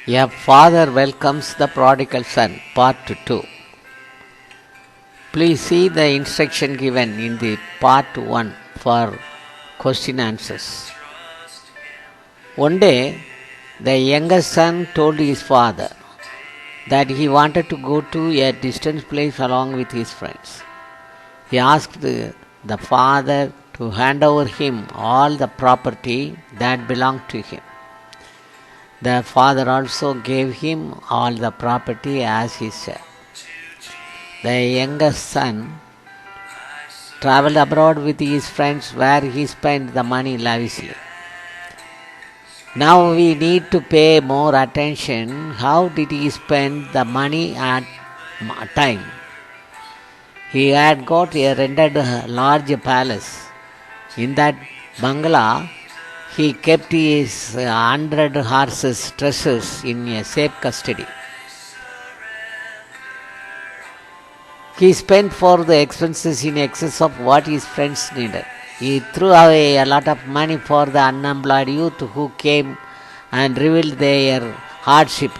A father welcomes the prodigal son, part 2. Please see the instruction given in the part 1 for question answers. One day, the youngest son told his father that he wanted to go to a distant place along with his friends. He asked the father to hand over him all the property that belonged to him. The father also gave him all the property as his share. The youngest son traveled abroad with his friends where he spent the money lavishly. Now we need to pay more attention. How did he spend the money at time? He had got a rented large palace. In that bungalow, he kept his 100 horses' treasures in a safe custody. He spent for the expenses in excess of what his friends needed. He threw away a lot of money for the unemployed youth who came and revealed their hardship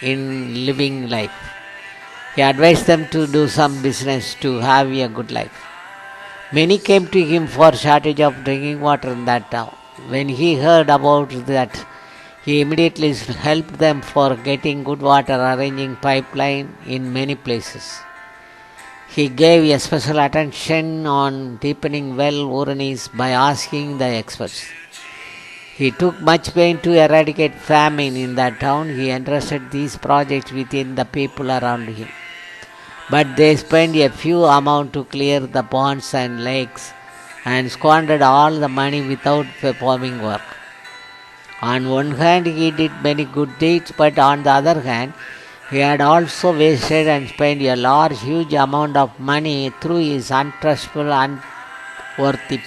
in living life. He advised them to do some business to have a good life. Many came to him for shortage of drinking water in that town. When he heard about that, he immediately helped them for getting good water, arranging pipeline in many places. He gave a special attention on deepening well Uranus by asking the experts. He took much pain to eradicate famine in that town. He entrusted these projects within the people around him. But they spent a few amount to clear the ponds and lakes and squandered all the money without performing work. On one hand, he did many good deeds, but on the other hand, he had also wasted and spent a huge amount of money through his untrustful, unworthy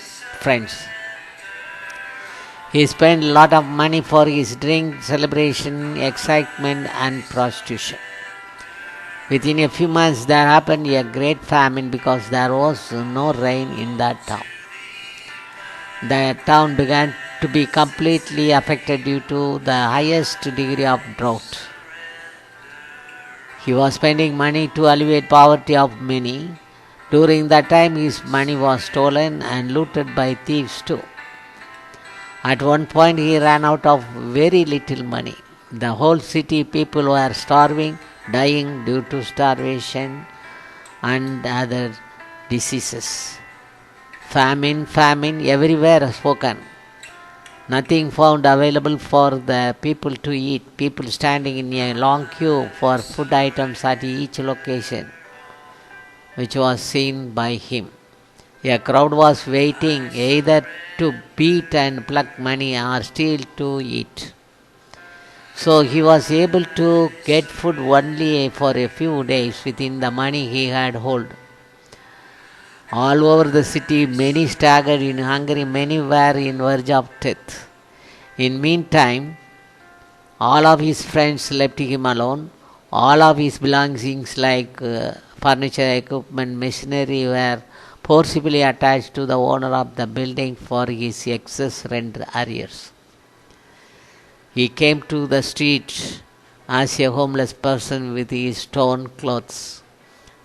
friends. He spent a lot of money for his drink, celebration, excitement, and prostitution. Within a few months, there happened a great famine because there was no rain in that town. The town began to be completely affected due to the highest degree of drought. He was spending money to alleviate poverty of many. During that time, his money was stolen and looted by thieves too. At one point, he ran out of very little money. The whole city people were starving, dying due to starvation and other diseases. Famine, everywhere spoken. Nothing found available for the people to eat. People standing in a long queue for food items at each location, which was seen by him. A crowd was waiting either to beat and pluck money or steal to eat. So he was able to get food only for a few days within the money he had hold. All over the city, many staggered in hunger, many were in verge of death. In meantime, all of his friends left him alone. All of his belongings like furniture, equipment, machinery were forcibly attached to the owner of the building for his excess rent arrears. He came to the street as a homeless person with his torn clothes,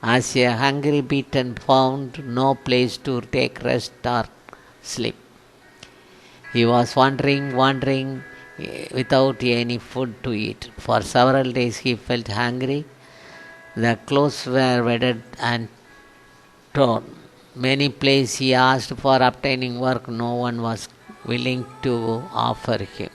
as a hungry beaten found no place to take rest or sleep. He was wandering without any food to eat. For several days he felt hungry. The clothes were wetted and torn. Many places he asked for obtaining work, no one was willing to offer him.